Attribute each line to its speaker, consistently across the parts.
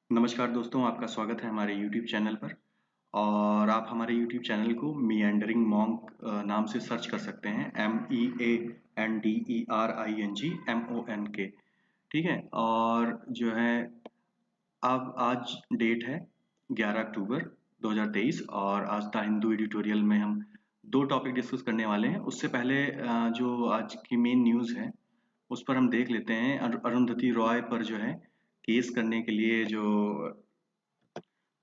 Speaker 1: नमस्कार दोस्तों, आपका स्वागत है हमारे यूट्यूब चैनल पर और आप हमारे यूट्यूब चैनल को मिएंडरिंग मॉन्क नाम से सर्च कर सकते हैं। MEANDERING MONK। ठीक है। और जो है अब आज डेट है 11 अक्टूबर 2023 और आज द हिंदू एडिटोरियल में हम दो टॉपिक डिस्कस करने वाले हैं। उससे पहले जो आज की मेन न्यूज़ है उस पर हम देख लेते हैं। अरुंधति रॉय पर जो है केस करने के लिए जो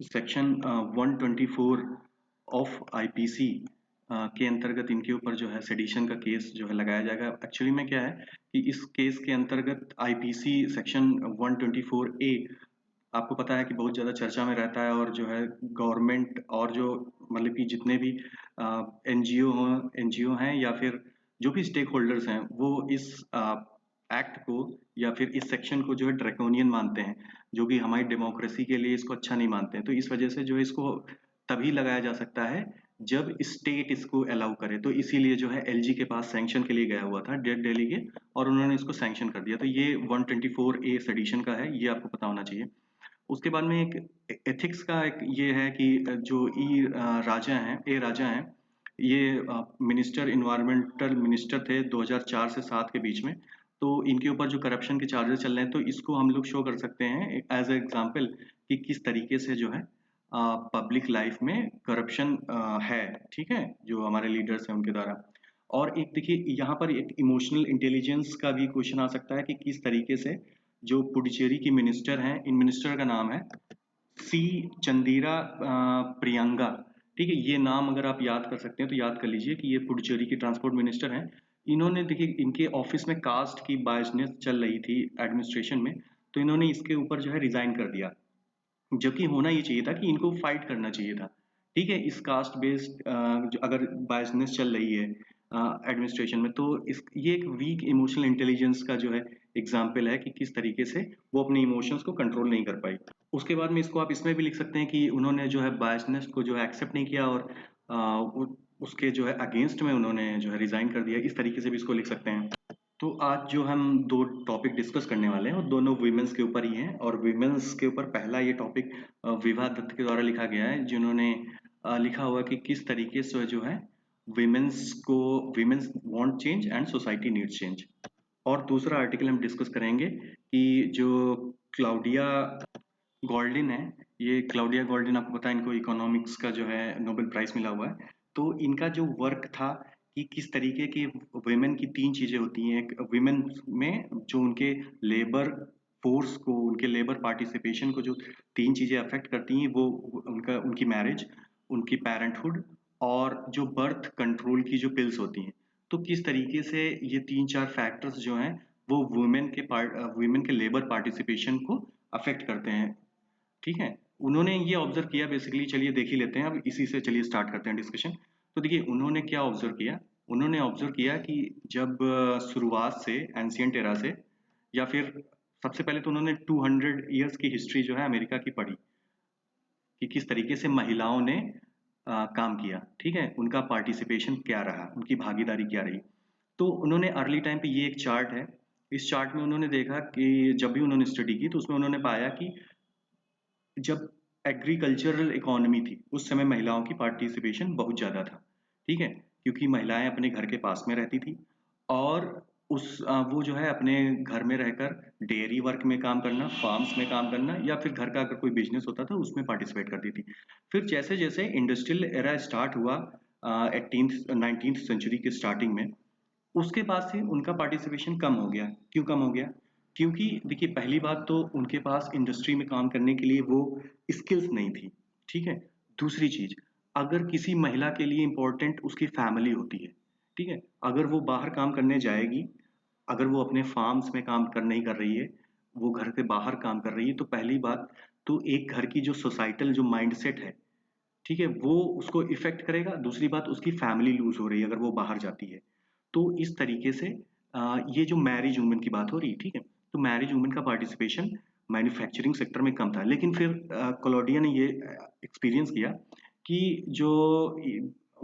Speaker 1: सेक्शन 124 ऑफ आईपीसी के अंतर्गत इनके ऊपर जो है सेडिशन का केस जो है लगाया जाएगा। एक्चुअली में क्या है कि इस केस के अंतर्गत आईपीसी सेक्शन 124 ए आपको पता है कि बहुत ज़्यादा चर्चा में रहता है और जो है गवर्नमेंट और जो मतलब कि जितने भी एनजीओ हैं या फिर जो भी स्टेक होल्डर्स हैं वो इस एक्ट को या फिर इस सेक्शन को जो है ड्रैकोनियन मानते हैं, जो कि हमारी डेमोक्रेसी के लिए इसको अच्छा नहीं मानते हैं। तो इस वजह से जो है इसको तभी लगाया जा सकता है जब स्टेट इसको अलाउ करे। तो इसीलिए जो है एलजी के पास सैंक्शन के लिए गया हुआ था दिल्ली के, और उन्होंने इसको सैंक्शन कर दिया। तो ये 124 ए सेडिशन का है, ये आपको पता होना चाहिए। उसके बाद में एक एथिक्स का एक ये है कि जो ए राजा हैं, ये मिनिस्टर इन्वायरमेंटल मिनिस्टर थे 2004 से 7 के बीच में। तो इनके ऊपर जो करप्शन के चार्जेस चल रहे हैं, तो इसको हम लोग शो कर सकते हैं एज एग्जांपल कि किस तरीके से जो है पब्लिक लाइफ में करप्शन है। ठीक है, जो हमारे लीडर्स हैं उनके द्वारा। और एक देखिए यहाँ पर एक इमोशनल इंटेलिजेंस का भी क्वेश्चन आ सकता है कि किस तरीके से जो पुडुचेरी की मिनिस्टर हैं, इन मिनिस्टर का नाम है सी चंदीरा प्रियंका। ठीक है, ये नाम अगर आप याद कर सकते हैं तो याद कर लीजिए कि ये पुडुचेरी की ट्रांसपोर्ट मिनिस्टर हैं। इन्होंने देखिए इनके ऑफिस में कास्ट की बायसनेस चल रही थी एडमिनिस्ट्रेशन में, तो इन्होंने इसके ऊपर जो है रिजाइन कर दिया, जबकि होना ये चाहिए था कि इनको फाइट करना चाहिए था। ठीक है, इस कास्ट बेस्ड जो अगर बायसनेस चल रही है एडमिनिस्ट्रेशन में, तो इस ये एक वीक इमोशनल इंटेलिजेंस का जो है एग्जाम्पल है कि किस तरीके से वो अपने इमोशंस को कंट्रोल नहीं कर पाई। उसके बाद में इसको आप इसमें भी लिख सकते हैं कि उन्होंने जो है बायसनेस को जो है एक्सेप्ट नहीं किया और उसके जो है अगेंस्ट में उन्होंने जो है रिजाइन कर दिया। इस तरीके से भी इसको लिख सकते हैं। तो आज जो हम दो टॉपिक डिस्कस करने वाले हैं वो दोनों वुमेन्स के ऊपर ही हैं। और वुमेन्स के ऊपर पहला ये टॉपिक विभा दत्त के द्वारा लिखा गया है, जिन्होंने लिखा हुआ कि किस तरीके से जो है womens want change and society needs change. और दूसरा आर्टिकल हम डिस्कस करेंगे कि जो क्लाउडिया गोल्डिन है, ये क्लाउडिया गोल्डिन आपको पता है इनको इकोनॉमिक्स का जो है नोबेल प्राइज मिला हुआ है। तो इनका जो वर्क था कि किस तरीके की वुमेन की तीन चीजें होती हैं। एक वुमेन में जो उनके लेबर फोर्स को, उनके लेबर पार्टिसिपेशन को जो तीन चीजें अफेक्ट करती हैं, वो उनका उनकी मैरिज, उनकी पेरेंटहुड और जो बर्थ कंट्रोल की जो पिल्स होती हैं। तो किस तरीके से ये तीन चार फैक्टर्स जो हैं वो वुमेन के लेबर पार्टिसिपेशन को अफेक्ट करते हैं। ठीक है, उन्होंने ये ऑब्जर्व किया बेसिकली। चलिए देख ही लेते हैं, अब इसी से चलिए स्टार्ट करते हैं डिस्कशन। तो देखिए उन्होंने क्या ऑब्जर्व किया। उन्होंने ऑब्जर्व किया कि जब शुरुआत से एंशियंट एरा से, या फिर सबसे पहले तो उन्होंने 200 इयर्स की हिस्ट्री जो है अमेरिका की पढ़ी कि किस तरीके से महिलाओं ने काम किया। ठीक है, उनका पार्टिसिपेशन क्या रहा, उनकी भागीदारी क्या रही। तो उन्होंने अर्ली टाइम पे ये एक चार्ट है, इस चार्ट में उन्होंने देखा कि जब भी उन्होंने स्टडी की तो उसमें उन्होंने पाया कि जब एग्रीकल्चरल इकोनॉमी थी उस समय महिलाओं की पार्टिसिपेशन बहुत ज़्यादा था। ठीक है, क्योंकि महिलाएं अपने घर के पास में रहती थी और वो जो है अपने घर में रहकर डेयरी वर्क में काम करना, फार्म्स में काम करना, या फिर घर का अगर कोई बिजनेस होता था उसमें पार्टिसिपेट करती थी। फिर जैसे जैसे इंडस्ट्रियल एरा स्टार्ट हुआ 19th सेंचुरी के स्टार्टिंग में, उसके बाद से उनका पार्टिसिपेशन कम हो गया। क्यों कम हो गया? क्योंकि देखिए पहली बात तो उनके पास इंडस्ट्री में काम करने के लिए वो स्किल्स नहीं थी। ठीक है? दूसरी चीज़, अगर किसी महिला के लिए इम्पोर्टेंट उसकी फैमिली होती है। ठीक है? अगर वो बाहर काम करने जाएगी, अगर वो अपने फार्म्स में काम कर नहीं कर रही है, वो घर से बाहर काम कर रही है, तो पहली बात तो एक घर की जो सोसाइटल जो माइंडसेट है, ठीक है, वो उसको इफ़ेक्ट करेगा। दूसरी बात, उसकी फैमिली लूज़ हो रही है अगर वो बाहर जाती है। तो इस तरीके से ये जो मैरिज वुमन की बात हो रही है, ठीक है? तो मैरिज वुमन का पार्टिसिपेशन मैन्युफैक्चरिंग सेक्टर में कम था। लेकिन फिर क्लॉडिया ने ये एक्सपीरियंस किया कि जो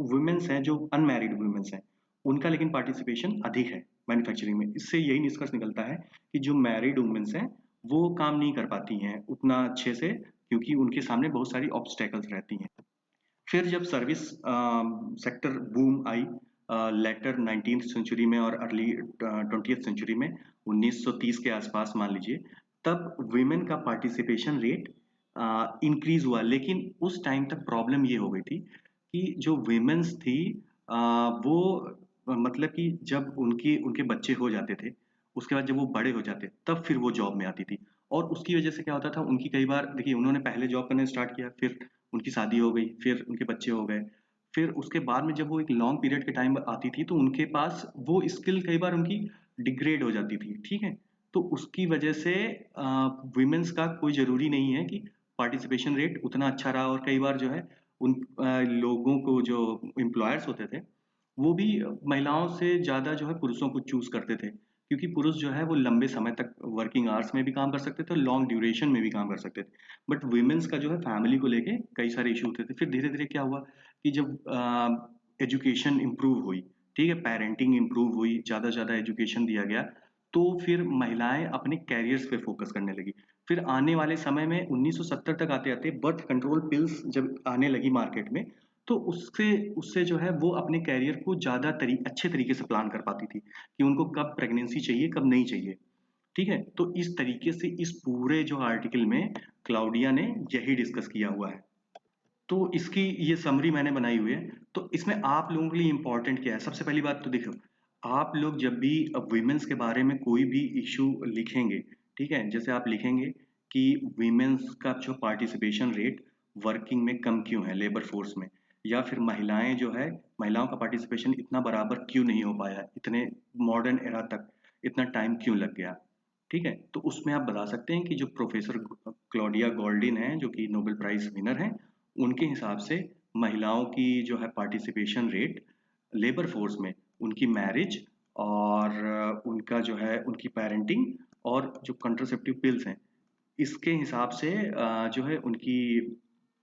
Speaker 1: वुमेन्स हैं, जो अनमैरिड वुमेन्स हैं, उनका लेकिन पार्टिसिपेशन अधिक है मैन्युफैक्चरिंग में। इससे यही निष्कर्ष निकलता है कि जो मैरिड वुमेन्स हैं, वो काम नहीं कर पाती हैं उतना अच्छे से, क्योंकि उनके सामने बहुत सारी ऑब्स्टेकल्स रहती हैं। फिर जब सर्विस सेक्टर बूम आई लेटर 19th सेंचुरी में और अर्ली 20th सेंचुरी में, 1930 के आसपास मान लीजिए, तब वुमेन का पार्टिसिपेशन रेट इंक्रीज हुआ। लेकिन उस टाइम तक प्रॉब्लम ये हो गई थी कि जो वुमेन्स थी वो मतलब कि जब उनकी उनके बच्चे हो जाते थे, उसके बाद जब वो बड़े हो जाते तब फिर वो जॉब में आती थी। और उसकी वजह से क्या होता था, उनकी कई बार देखिए उन्होंने पहले जॉब करना स्टार्ट किया, फिर उनकी शादी हो गई, फिर उनके बच्चे हो गए, फिर उसके बाद में जब वो एक लॉन्ग पीरियड के टाइम आती थी तो उनके पास वो स्किल कई बार उनकी डिग्रेड हो जाती थी, ठीक है? तो उसकी वजह से वुमेन्स का कोई ज़रूरी नहीं है कि पार्टिसिपेशन रेट उतना अच्छा रहा, और कई बार जो है उन लोगों को जो एम्प्लॉयर्स होते थे, वो भी महिलाओं से ज़्यादा जो है पुरुषों को चूज़ करते थे। क्योंकि पुरुष जो है वो लंबे समय तक वर्किंग आवर्स में भी काम कर सकते थे और लॉन्ग ड्यूरेशन में भी काम कर सकते थे। बट वुमेन्स का जो है फैमिली को लेके कई सारे इश्यू होते थे। फिर धीरे-धीरे क्या हुआ कि जब एजुकेशन इम्प्रूव हुई, ठीक है? पेरेंटिंग इम्प्रूव हुई, ज़्यादा से ज़्यादा एजुकेशन दिया गया, तो फिर महिलाएँ अपने करियर्स पे फ़ोकस करने लगी। फिर आने वाले समय में 1970 तक आते-आते बर्थ कंट्रोल पिल्स जब आने लगी मार्केट में, तो उससे उससे जो है वो अपने करियर को ज़्यादा अच्छे तरीके से प्लान कर पाती थी, कि उनको कब प्रेगनेंसी चाहिए, कब नहीं चाहिए। ठीक है? तो इस तरीके से इस पूरे जो आर्टिकल में क्लाउडिया ने यही डिस्कस किया हुआ है। तो इसकी ये समरी मैंने बनाई हुई है। तो इसमें आप लोगों के लिए इम्पोर्टेंट क्या है? सबसे पहली बात तो देखो, आप लोग जब भी वुमेन्स के बारे में कोई भी इश्यू लिखेंगे, ठीक है? जैसे आप लिखेंगे कि वुमेन्स का जो पार्टिसिपेशन रेट वर्किंग में कम क्यों है, लेबर फोर्स में? या फिर महिलाएँ जो है, महिलाओं का पार्टिसिपेशन इतना बराबर क्यों नहीं हो पाया, इतने मॉडर्न एरा तक इतना टाइम क्यों लग गया? ठीक है? तो उसमें आप बता सकते हैं कि जो प्रोफ़ेसर क्लॉडिया गोल्डिन हैं, जो कि नोबेल प्राइज़ विनर हैं, उनके हिसाब से महिलाओं की जो है पार्टिसिपेशन रेट लेबर फोर्स में, उनकी मैरिज और उनका जो है उनकी पेरेंटिंग और जो कंट्रासेप्टिव पिल्स हैं, इसके हिसाब से जो है उनकी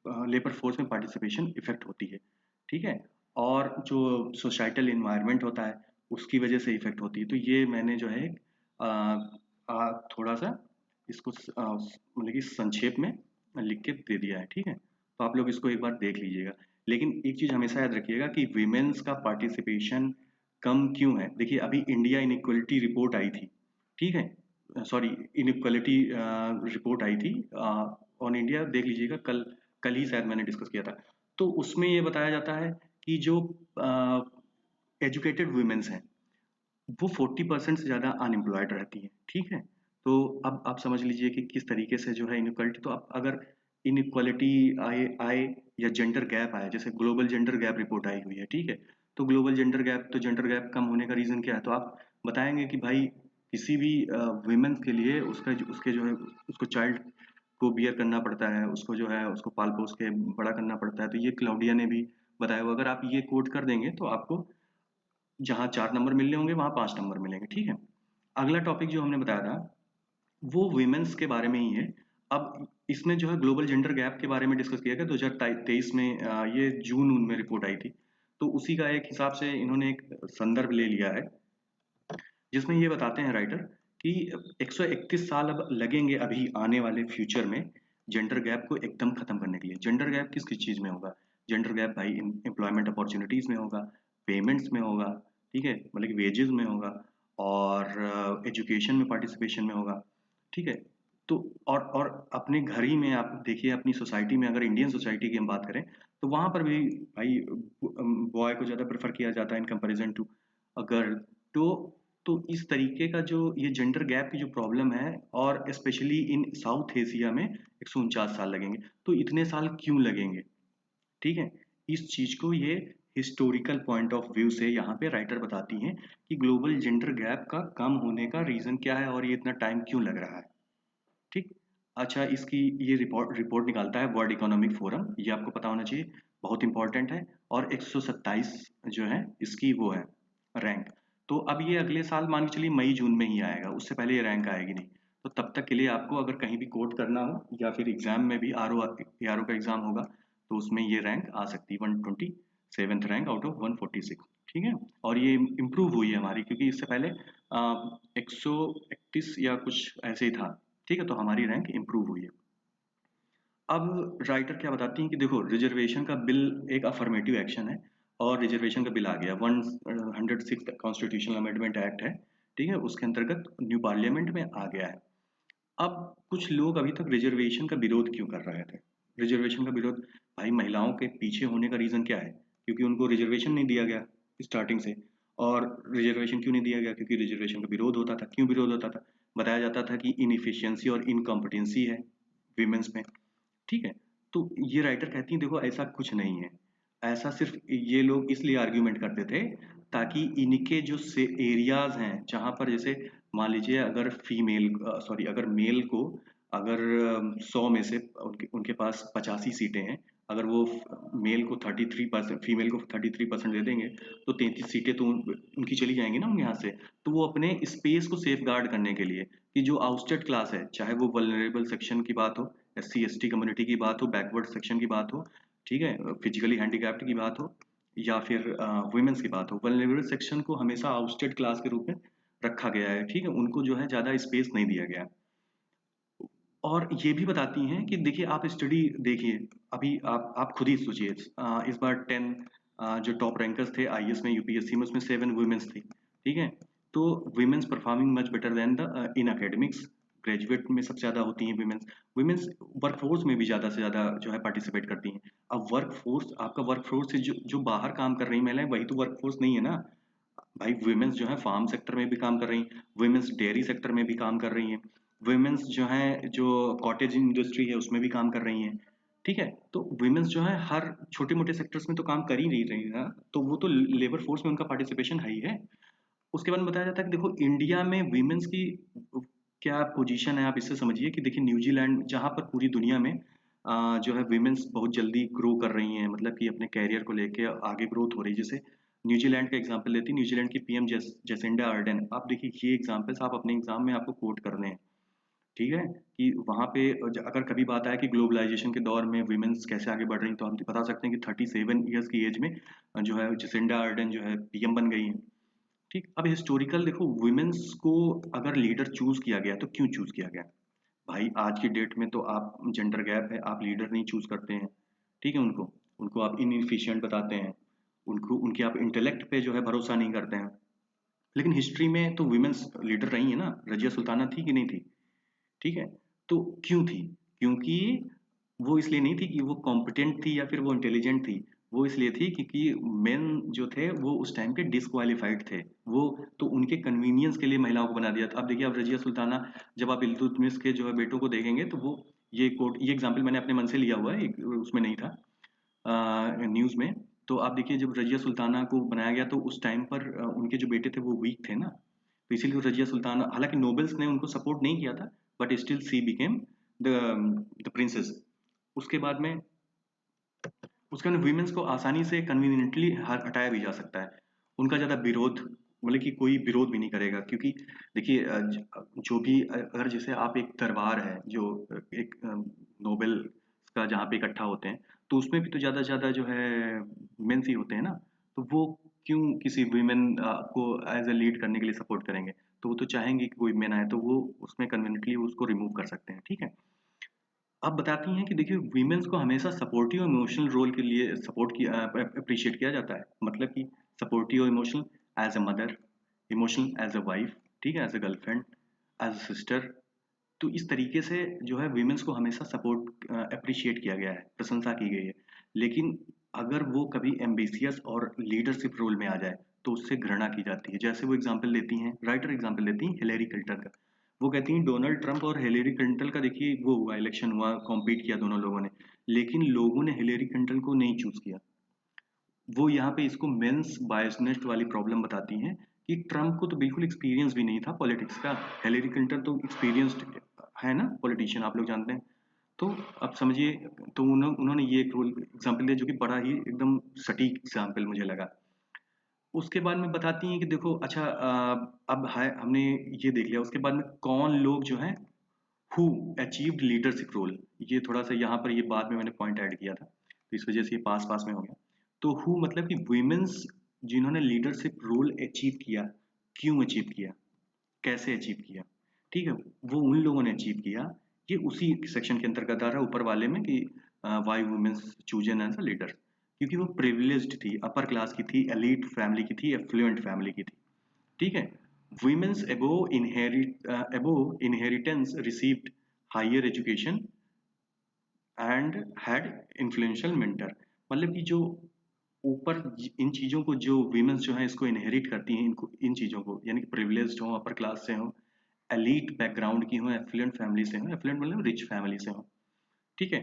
Speaker 1: लेबर फोर्स में पार्टिसिपेशन इफ़ेक्ट होती है, ठीक है? और जो सोसाइटल एनवायरनमेंट होता है, उसकी वजह से इफ़ेक्ट होती है। तो ये मैंने जो है थोड़ा-सा इसको मतलब कि संक्षेप में लिख के दे दिया है, ठीक है? तो आप लोग इसको एक बार देख लीजिएगा। लेकिन एक चीज़ हमेशा याद रखिएगा कि वुमेन्स का पार्टिसिपेशन कम क्यों है? देखिए अभी इंडिया इनइक्वालिटी रिपोर्ट आई थी, ठीक है? सॉरी, इनइक्वालिटी रिपोर्ट आई थी ऑन इंडिया, देख लीजिएगा, कल कल ही शायद मैंने डिस्कस किया था। तो उसमें ये बताया जाता है कि जो एजुकेटेड वुमेन्स हैं, वो 40% से ज़्यादा अनएम्प्लॉयड रहती हैं, ठीक है? तो अब आप समझ लीजिए कि किस तरीके से जो है इनइक्वालिटी, तो अब अगर इनइक्वालिटी आए आए या जेंडर गैप आए, जैसे ग्लोबल जेंडर गैप रिपोर्ट आई हुई है, ठीक है? तो ग्लोबल जेंडर गैप कम होने का रीज़न क्या है? तो आप बताएँगे कि भाई किसी भी वुमेन्स के लिए उसके जो है उसको चाइल्ड को बियर करना पड़ता है, उसको जो है उसको पाल-पोस के बड़ा करना पड़ता है। तो ये क्लाउडिया ने भी बताया हुआ, अगर आप ये कोट कर देंगे तो आपको जहाँ 4 नंबर मिलने होंगे वहाँ 5 नंबर मिलेंगे, ठीक है? अगला टॉपिक जो हमने बताया था, वो वुमेन्स के बारे में ही है। अब इसमें जो है ग्लोबल जेंडर गैप के बारे में डिस्कस किया गया 2023 में, ये जून में रिपोर्ट आई थी। तो उसी का एक हिसाब से इन्होंने एक संदर्भ ले लिया है, जिसमें ये बताते हैं राइटर कि 131 साल अब लगेंगे अभी आने वाले फ्यूचर में जेंडर गैप को एकदम खत्म करने के लिए। जेंडर गैप किस किस चीज़ में होगा? जेंडर गैप भाई एम्प्लॉयमेंट अपॉर्चुनिटीज़ में होगा, पेमेंट्स में होगा, ठीक है? मतलब कि वेजेस में होगा, और एजुकेशन में पार्टिसिपेशन में होगा, ठीक है? तो और अपने घर ही में आप देखिए, अपनी सोसाइटी में, अगर इंडियन सोसाइटी की हम बात करें, तो वहाँ पर भी भाई बॉय को ज़्यादा प्रेफ़र किया जाता है in comparison to a girl. तो तो इस तरीके का जो ये जेंडर गैप की जो प्रॉब्लम है, और स्पेशली इन साउथ एशिया में 149 साल लगेंगे। तो इतने साल क्यों लगेंगे? ठीक है? इस चीज़ को ये हिस्टोरिकल पॉइंट ऑफ व्यू से यहाँ पे राइटर बताती हैं कि ग्लोबल जेंडर गैप का कम होने का रीज़न क्या है और ये इतना टाइम क्यों लग रहा है। ठीक? अच्छा, इसकी ये रिपोर्ट रिपोर्ट निकालता है वर्ल्ड इकोनॉमिक फोरम, ये आपको पता होना चाहिए, बहुत इंपॉर्टेंट है। और 127 जो है इसकी वो है रैंक। तो अब ये अगले साल मान के चलिए मई जून में ही आएगा, उससे पहले ये रैंक आएगी नहीं। तो तब तक के लिए आपको अगर कहीं भी कोट करना हो या फिर एग्जाम में भी आरओ का एग्जाम होगा, तो उसमें ये रैंक आ सकती है, 127th रैंक आउट ऑफ 146, ठीक है? और ये इम्प्रूव हुई है हमारी, क्योंकि इससे पहले 131 या कुछ ऐसे ही था, ठीक है, तो हमारी रैंक इम्प्रूव हुई है। अब राइटर क्या बताती हैं कि देखो रिजर्वेशन का बिल एक अफर्मेटिव एक्शन है और रिजर्वेशन का बिल आ गया 106 कॉन्स्टिट्यूशनल अमेंडमेंट एक्ट है, ठीक है, उसके अंतर्गत न्यू पार्लियामेंट में आ गया है। अब कुछ लोग अभी तक रिजर्वेशन का विरोध क्यों कर रहे थे? रिजर्वेशन का विरोध, भाई महिलाओं के पीछे होने का रीजन क्या है? क्योंकि उनको रिजर्वेशन नहीं दिया गया स्टार्टिंग से। और रिजर्वेशन क्यों नहीं दिया गया? क्योंकि रिजर्वेशन का विरोध होता था। क्यों विरोध होता था? बताया जाता था कि इनएफिशिएंसी और इनकॉम्पिटेंसी है विमेंस में, ठीक है। तो ये राइटर कहती हैं देखो ऐसा कुछ नहीं है, ऐसा सिर्फ ये लोग इसलिए आर्ग्यूमेंट करते थे ताकि इनके जो से एरियाज हैं जहां पर जैसे मान लीजिए अगर फीमेल सॉरी अगर मेल को अगर 100 में से उनके उनके पास 85 सीटें हैं, अगर वो मेल को 33% फीमेल को 33% दे देंगे तो 33 सीटें तो उनकी चली जाएंगी ना उनके यहाँ से। तो वो अपने स्पेस को सेफ गार्ड करने के लिए कि जो आउटस्टेड क्लास है, चाहे वो वल्नरेबल सेक्शन की बात हो, एससी एसटी कम्युनिटी की बात हो, बैकवर्ड सेक्शन की बात हो, ठीक है, फिजिकली हैंडीकैप्ड की बात हो या फिर वुमेन्स की बात हो, वल्नरेबल सेक्शन को हमेशा आउटस्टेड क्लास के रूप में रखा गया है, ठीक है, उनको जो है ज़्यादा स्पेस नहीं दिया गया। और ये भी बताती हैं कि देखिए आप स्टडी देखिए, अभी आप खुद ही सोचिए, इस बार 10 जो टॉप रैंकर्स थे आईएएस में यूपीएससी में उसमें 7 वुमेन्स थी, ठीक है। तो womens performing much better than the in academics, graduate में सबसे ज़्यादा होती हैं वुमेन्स। वुमेन्स वर्कफोर्स में भी ज़्यादा से ज़्यादा जो है पार्टिसिपेट करती हैं। अब वर्कफोर्स आपका वर्कफोर्स से जो जो बाहर काम कर रही महिलाएं वही तो वर्कफोर्स नहीं है ना भाई। वुमेन्स जो है फार्म सेक्टर में भी काम कर रही हैं, वुमेन्स डेयरी सेक्टर में भी काम कर रही हैं, वुमेन्स जो है जो कॉटेज इंडस्ट्री है उसमें भी काम कर रही हैं, ठीक है। तो वुमेन्स जो है हर छोटे मोटे सेक्टर्स में तो काम कर ही नहीं रही है, तो वो तो लेबर फोर्स में उनका पार्टिसिपेशन है ही है। उसके बाद में बताया जाता है कि देखो इंडिया में वुमेन्स की क्या पोजीशन है, आप इससे समझिए कि देखिए न्यूजीलैंड जहाँ पर पूरी दुनिया में जो है वुमेन्स बहुत जल्दी ग्रो कर रही हैं, मतलब कि अपने कैरियर को लेके आगे ग्रोथ हो रही है। जैसे न्यूजीलैंड का एग्जांपल लेती है, न्यूजीलैंड की पीएम जेसिंडा आर्डन, आप देखिए ये एग्जांपल्स आप अपने एग्जाम में आपको कोट करने हैं, ठीक है, कि वहाँ पे अगर कभी बात आए कि ग्लोबलाइजेशन के दौर में वुमेन्स कैसे आगे बढ़ रही हैं तो हम बता सकते हैं कि 37 ईयर्स की एज में जो है जेसिंडा आर्डन जो है पीएम बन गई हैं, ठीक। अब हिस्टोरिकल देखो वुमेन्स को अगर लीडर चूज किया गया तो क्यों चूज किया गया? भाई आज की डेट में तो आप जेंडर गैप है, आप लीडर नहीं चूज करते हैं, ठीक है, उनको उनको आप इनएफिशिएंट बताते हैं, उनको उनके आप इंटेलेक्ट पे जो है भरोसा नहीं करते हैं। लेकिन हिस्ट्री में तो वुमेन्स लीडर रही है ना, रजिया सुल्ताना थी कि नहीं थी, ठीक है। तो क्यों थी? क्योंकि वो इसलिए नहीं थी कि वो कॉम्पिटेंट थी या फिर वो इंटेलिजेंट थी, वो इसलिए थी क्योंकि मेन जो थे वो उस टाइम के डिस्क्वालीफाइड थे, वो तो उनके कन्वीनियंस के लिए महिलाओं को बना दिया था। अब देखिए अब रजिया सुल्ताना, जब आप इल्तुतमिश के जो है बेटों को देखेंगे तो वो ये कोट ये एग्जाम्पल मैंने अपने मन से लिया हुआ है, उसमें नहीं था न्यूज़ में। तो आप देखिए जब रजिया सुल्ताना को बनाया गया तो उस टाइम पर उनके जो बेटे थे वो वीक थे ना, तो इसीलिए रजिया सुल्ताना, हालांकि नोबल्स ने उनको सपोर्ट नहीं किया था, but still see became the the princess. उसके बाद में उसके बाद वुमेन्स को आसानी से कन्वीनियंटली हटाया भी जा सकता है, उनका ज़्यादा विरोध, मतलब कि कोई विरोध भी नहीं करेगा, क्योंकि देखिए जो भी अगर जैसे आप एक दरबार है जो एक नोबेल का जहाँ पे इकट्ठा होते हैं, तो उसमें भी तो ज़्यादा से ज़्यादा जो है मेंस ही होते हैं ना, तो वो क्यों किसी वुमेन को एज ए लीड करने के लिए सपोर्ट करेंगे? तो वो तो चाहेंगे कि कोई मेन आए, तो वो उसमें कन्वीनियंटली उसको रिमूव कर सकते हैं, ठीक है। आप बताती हैं कि देखिए वीमेंस को हमेशा सपोर्टिव इमोशनल रोल के लिए सपोर्ट किया अप्रिशिएट किया जाता है, मतलब कि supportive emotional as a mother, emotional as a wife, ठीक है, as a girlfriend, as a sister. तो इस तरीके से जो है वीमेंस को हमेशा सपोर्ट अप्रिशिएट किया गया है, प्रशंसा की गई है। लेकिन अगर वो कभी एम्बिशियस और लीडरशिप रोल में आ जाए तो उससे घृणा की जाती है। जैसे वो एग्जाम्पल देती हैं, राइटर एग्जाम्पल देती हैं हिलेरी क्लिंटन का। वो कहती हैं डोनाल्ड ट्रंप और हिलेरी क्लिंटन का देखिए वो हुआ इलेक्शन हुआ, कॉम्पीट किया दोनों लोगों ने, लेकिन लोगों ने हिलेरी क्लिंटन को नहीं चूज किया। वो यहाँ पे इसको मेंस बायसनेस वाली प्रॉब्लम बताती हैं कि ट्रंप को तो बिल्कुल एक्सपीरियंस भी नहीं था पॉलिटिक्स का, हिलेरी क्लिंटन तो एक्सपीरियंस्ड है ना पॉलिटिशियन, आप लोग जानते हैं। तो अब समझिए, तो उन्होंने ये एक रोल एग्जाम्पल दिया जो कि बड़ा ही एकदम सटीक एग्जाम्पल मुझे लगा। उसके बाद में बताती हैं कि देखो अच्छा अब है हमने ये देख लिया, उसके बाद में कौन लोग जो हैं हु अचीव्ड लीडरशिप रोल, ये थोड़ा सा यहाँ पर ये बाद में मैंने पॉइंट ऐड किया था तो इस वजह से ये पास पास में हो गया। तो हु मतलब कि वुमेन्स जिन्होंने लीडरशिप रोल अचीव किया, क्यों अचीव किया, कैसे अचीव किया, ठीक है, वो उन लोगों ने अचीव किया। ये उसी सेक्शन के अंतर्गत आ रहा है ऊपर वाले में कि why womens chosen as a leader, क्योंकि वो प्रिविलेज्ड थी, अपर क्लास की थी, एलीट फैमिली की थी, एफ्लुएंट फैमिली की थी। ठीक है, women's above inheritance received higher education and had influential mentor. मतलब कि जो ऊपर इन चीजों को जो वीमेंस जो है इसको इनहेरिट करती हैं, इनको इन चीजों को, यानी कि प्रिविलेज्ड हो, अपर क्लास से हो, एलीट बैकग्राउंड की हो, एफ्लुएंट फैमिली से हो, एफ्लुएंट मतलब रिच फैमिली से हो, ठीक है,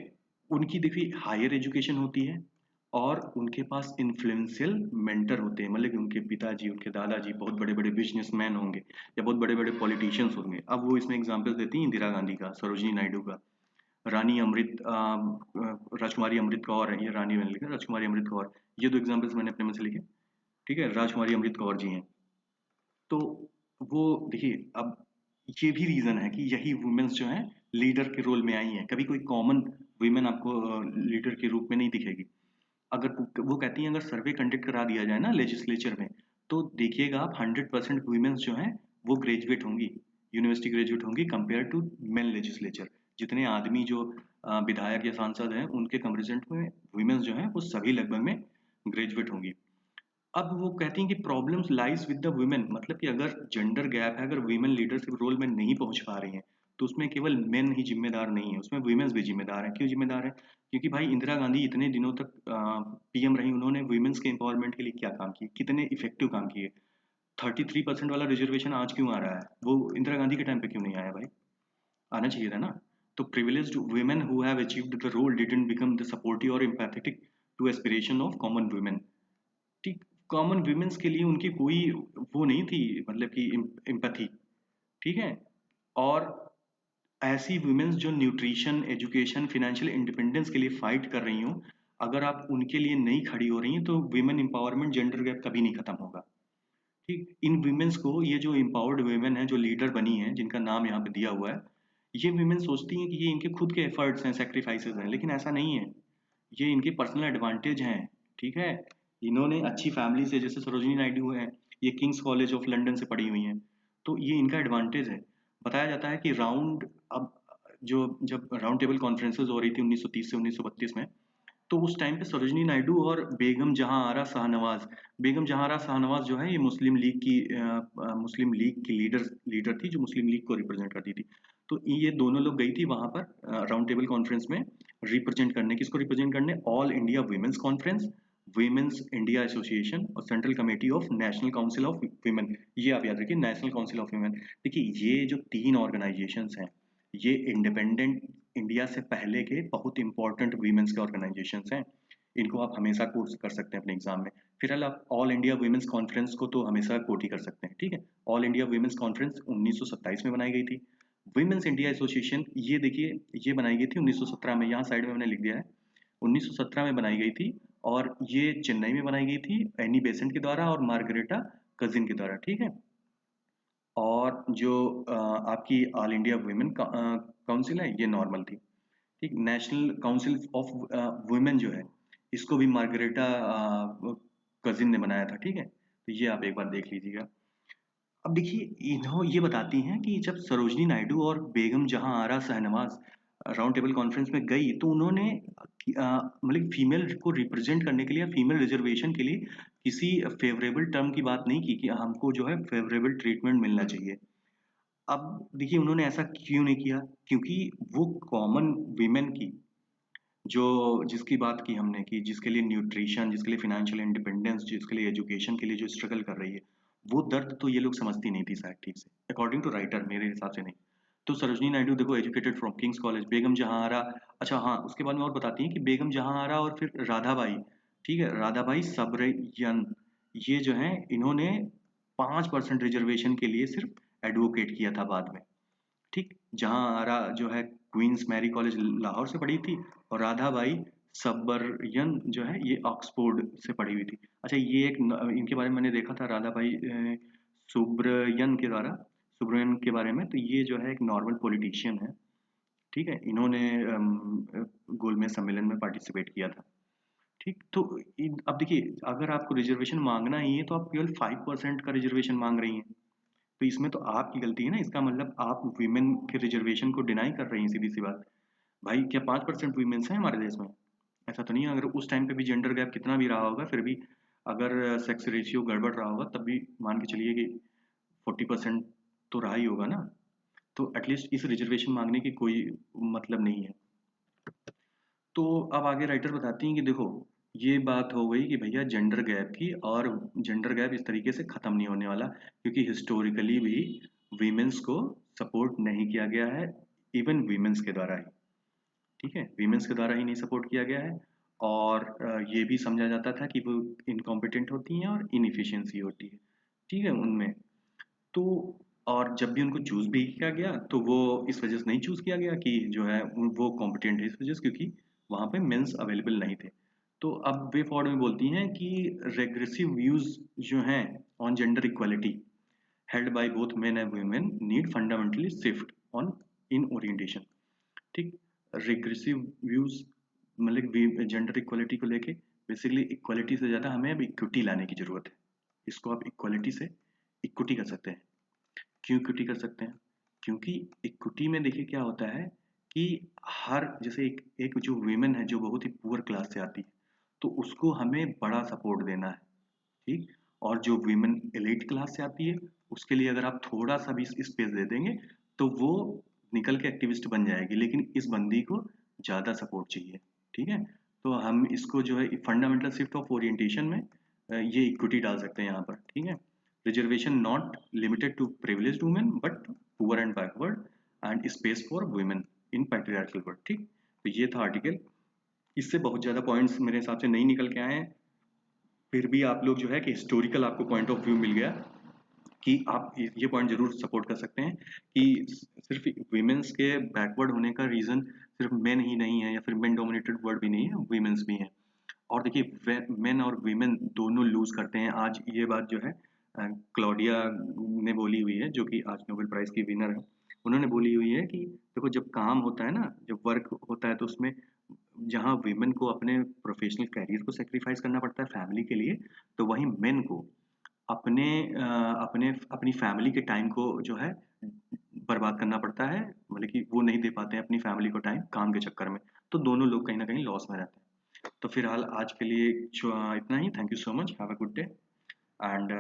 Speaker 1: उनकी देखिए हायर एजुकेशन होती है और उनके पास इन्फ्लुएंशियल मेंटर होते हैं, मतलब कि उनके पिताजी, उनके दादाजी बहुत बड़े बड़े बिजनेसमैन होंगे या बहुत बड़े बड़े पॉलिटिशियंस होंगे। अब वो इसमें एग्जाम्पल देती हैं इंदिरा गांधी का, सरोजिनी नायडू का, रानी अमृत राजकुमारी अमृत कौर है, ये रानी मैंने लिखा, राजकुमारी अमृत कौर, ये दो एग्जाम्पल्स मैंने अपने में से लिखे। ठीक है, राजकुमारी अमृत कौर जी हैं। तो वो देखिए, अब ये भी रीजन है कि यही वुमेन्स जो हैं लीडर के रोल में आई हैं। कभी कोई कॉमन वुमेन आपको लीडर के रूप में नहीं दिखेगी। अगर वो कहती हैं, अगर सर्वे कंडक्ट करा दिया जाए ना लेजिस्लेचर में, तो देखिएगा आप 100% वुमेन्स जो हैं वो ग्रेजुएट होंगी, यूनिवर्सिटी ग्रेजुएट होंगी कंपेयर टू मेन लेजिस्लेचर। जितने आदमी जो विधायक या सांसद हैं उनके कंपेरिजन में वुमेन्स जो हैं वो सभी लगभग में ग्रेजुएट होंगी। अब वो कहती हैं कि problems lies with the women, मतलब कि अगर जेंडर गैप है, अगर वुमेन लीडरशिप रोल में नहीं पहुंच पा रही हैं, तो उसमें केवल मेन ही जिम्मेदार नहीं है, उसमें वुमेन्स भी जिम्मेदार हैं। क्यों जिम्मेदार है? क्योंकि भाई इंदिरा गांधी इतने दिनों तक पीएम रही, उन्होंने वुमेन्स के एम्पावरमेंट के लिए क्या काम किए, कितने इफेक्टिव काम किए। 33% वाला रिजर्वेशन आज क्यों आ रहा है, वो इंदिरा गांधी के टाइम पे क्यों नहीं आया भाई? आना चाहिए था ना। तो privileged women who have achieved the role didn't become the supportive और empathetic to aspiration of common women. ठीक, कॉमन वुमेन्स के लिए उनकी कोई वो नहीं थी, मतलब कि एम्पैथी। ठीक है, और ऐसी वुमेन्स जो न्यूट्रिशन, एजुकेशन, फाइनेंशियल इंडिपेंडेंस के लिए फाइट कर रही हूँ, अगर आप उनके लिए नहीं खड़ी हो रही हैं तो वुमेन एम्पावरमेंट, जेंडर गैप कभी नहीं खत्म होगा। ठीक, इन वुमेन्स को, ये जो एम्पावर्ड वुमेन है जो लीडर बनी है जिनका नाम यहाँ पे दिया हुआ है, ये वुमेन सोचती हैं कि ये इनके खुद के एफर्ट्स हैं, सेक्रीफाइसेस हैं, लेकिन ऐसा नहीं है। ये इनके पर्सनल एडवांटेज हैं। ठीक है, इन्होंने अच्छी फैमिली से, जैसे सरोजिनी नायडू है, ये किंग्स कॉलेज ऑफ लंदन से पढ़ी हुई हैं, तो ये इनका एडवांटेज है। बताया जाता है कि अब जो जब राउंड टेबल कॉन्फ्रेंसेस हो रही थी 1930 से 1932 में, तो उस टाइम पे सरोजिनी नायडू और बेगम जहां आरा शाहनवाज, बेगम जहां आरा शाहनवाज जो है ये मुस्लिम लीग की लीडर थी, जो मुस्लिम लीग को रिप्रेजेंट करती थी। तो ये दोनों लोग गई थी वहां पर राउंड टेबल कॉन्फ्रेंस में, रिप्रेजेंट करने, किसको रिप्रेजेंट करने, all India womens conference, womens India association और central committee of national council of women. ये आप याद रखिए, नेशनल काउंसिल ऑफ वुमेन। देखिए, ये जो तीन ऑर्गेनाइजेशंस हैं, ये इंडिपेंडेंट इंडिया से पहले के बहुत इंपॉर्टेंट वीमेंस के ऑर्गेनाइजेशंस हैं। इनको आप हमेशा कोर्स कर सकते हैं अपने एग्जाम में। फिलहाल आप ऑल इंडिया वीमेंस कॉन्फ्रेंस को तो हमेशा कोट ही कर सकते हैं। ठीक है, ऑल इंडिया वीमेंस कॉन्फ्रेंस 1927 में बनाई गई थी। वीमेंस इंडिया एसोसिएशन, ये देखिए, ये बनाई गई थी 1917 में, यहाँ साइड में मैंने लिख दिया है, 1917 में बनाई गई थी। और ये चेन्नई में बनाई गई थी एनी बेसेंट के द्वारा और मार्गरेटा कजिन के द्वारा। ठीक है, और जो आपकी ऑल इंडिया वुमेन काउंसिल है, ये नॉर्मल थी। ठीक, नेशनल काउंसिल ऑफ वुमेन जो है, इसको भी मार्गरेटा कजिन ने बनाया था। ठीक है, तो ये आप एक बार देख लीजिएगा। अब देखिए, ये बताती हैं कि जब सरोजनी नायडू और बेगम जहां आरा शहनवाज राउंड टेबल कॉन्फ्रेंस में गई, तो उन्होंने मतलब फीमेल को रिप्रेजेंट करने के लिए, फीमेल रिजर्वेशन के लिए किसी फेवरेबल टर्म की बात नहीं की कि हमको जो है फेवरेबल ट्रीटमेंट मिलना चाहिए। अब देखिए, उन्होंने ऐसा क्यों नहीं किया? क्योंकि वो कॉमन वीमेन की, जो जिसकी बात की हमने, कि जिसके लिए न्यूट्रिशन, जिसके लिए फाइनेंशियल इंडिपेंडेंस, जिसके लिए एजुकेशन के लिए जो स्ट्रगल कर रही है, वो दर्द तो ये लोग समझती नहीं थी शायद ठीक से, अकॉर्डिंग टू राइटर, मेरे हिसाब से नहीं। तो सरोजनी नायडू देखो, एजुकेटेड फ्रॉम किंग्स कॉलेज, बेगम जहां आरा। अच्छा हाँ, उसके बाद में और बताती हैं कि बेगम जहां आरा और फिर राधाबाई, ठीक है, राधाबाई सब्रयन, ये जो है, इन्होंने 5% रिजर्वेशन के लिए सिर्फ एडवोकेट किया था बाद में। ठीक, जहाँ आरा जो है क्वींस मैरी कॉलेज लाहौर से पढ़ी थी, और राधाबाई सब्बरयन जो है ये ऑक्सफोर्ड से पढ़ी हुई थी। अच्छा, ये इनके बारे में मैंने देखा था, राधाबाई सुब्रयन के द्वारा, सुब्रयन के बारे में, तो ये जो है एक नॉर्मल पॉलिटिशियन है। ठीक है, इन्होंने गोलमेज सम्मेलन में पार्टिसिपेट किया था। ठीक, तो अब देखिए, अगर आपको रिजर्वेशन मांगना ही है तो आप केवल 5% का रिजर्वेशन मांग रही हैं। तो इसमें तो आपकी गलती है ना, इसका मतलब आप वीमेन के रिजर्वेशन को डिनाई कर रही हैं, सीधी सी बात। भाई क्या 5% वीमेंस हैं हमारे देश में? ऐसा तो नहीं है। अगर उस टाइम पे भी जेंडर गैप कितना भी रहा होगा, फिर भी अगर सेक्स रेशियो गड़बड़ रहा होगा, तब भी मान के चलिए कि 40% तो रहा ही होगा ना। तो एटलीस्ट इस रिजर्वेशन मांगने की कोई मतलब नहीं है। तो अब आगे राइटर बताती हैं कि देखो, ये बात हो गई कि भैया जेंडर गैप की, और जेंडर गैप इस तरीके से ख़त्म नहीं होने वाला, क्योंकि हिस्टोरिकली भी वीमेंस को सपोर्ट नहीं किया गया है, इवन वीमेंस के द्वारा ही। ठीक है, वीमेंस के द्वारा ही नहीं सपोर्ट किया गया है। और ये भी समझा जाता था कि वो इनकॉम्पिटेंट होती हैं और इनएफिशिएंसी होती है, ठीक है, उनमें। तो और जब भी उनको चूज़ भी किया गया, तो वो इस वजह से नहीं चूज़ किया गया कि जो है वो कॉम्पिटेंट है, इस वजह से क्योंकि वहाँ पे मेंस अवेलेबल नहीं थे। तो अब वे फॉरवर्ड में बोलती हैं कि रेग्रेसिव व्यूज जो हैं on gender equality held by both men and women need fundamentally shift on in orientation. ठीक, रिग्रेसिव व्यूज मतलब जेंडर इक्वालिटी को लेके बेसिकली इक्वालिटी से ज़्यादा हमें अब इक्विटी लाने की ज़रूरत है। इसको आप इक्वालिटी से इक्विटी कर सकते हैं। क्यों इक्विटी कर सकते हैं? क्योंकि इक्विटी में देखिए क्या होता है कि हर जैसे एक एक जो वीमेन है जो बहुत ही पुअर क्लास से आती है, तो उसको हमें बड़ा सपोर्ट देना है, ठीक? और जो वीमेन एलीट क्लास से आती है, उसके लिए अगर आप थोड़ा सा भी स्पेस दे देंगे, तो वो निकल के एक्टिविस्ट बन जाएगी, लेकिन इस बंदी को ज़्यादा सपोर्ट चाहिए, ठीक है? तो हम इसको जो है फंडामेंटल शिफ्ट ऑफ ओरिएंटेशन में ये इक्विटी डाल सकते हैं यहाँ पर, ठीक है? Reservation not limited to privileged women but poor and backward and space for women in patriarchal world, ठीक? तो ये था आर्टिकल। इससे बहुत ज़्यादा पॉइंट्स मेरे हिसाब से नहीं निकल के आए हैं, फिर भी आप लोग जो है कि हिस्टोरिकल आपको पॉइंट ऑफ व्यू मिल गया कि आप ये पॉइंट जरूर सपोर्ट कर सकते हैं कि सिर्फ वीमेंस के बैकवर्ड होने का रीजन सिर्फ मेन ही नहीं है, या फिर मेन डोमिनेटेड वर्ल्ड भी नहीं है, वीमेंस भी हैं। और देखिए मेन और वीमेन दोनों लूज करते हैं। आज ये बात जो है क्लॉडिया ने बोली हुई है, जो कि आज नोबेल प्राइज की विनर है। उन्होंने बोली हुई है कि देखो, जब काम होता है ना, जब वर्क होता है, तो उसमें जहाँ वीमेन को अपने प्रोफेशनल कैरियर को सेक्रीफाइस करना पड़ता है फैमिली के लिए, तो वहीं मेन को अपने अपने अपनी फैमिली के टाइम को जो है बर्बाद करना पड़ता है, मतलब कि वो नहीं दे पाते हैं अपनी फैमिली को टाइम काम के चक्कर में। तो दोनों लोग कहीं ना कहीं लॉस में रहते हैं। तो फिलहाल आज के लिए इतना ही। Thank you so much, have a good day and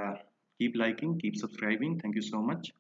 Speaker 1: keep liking, keep subscribing. Thank you so much.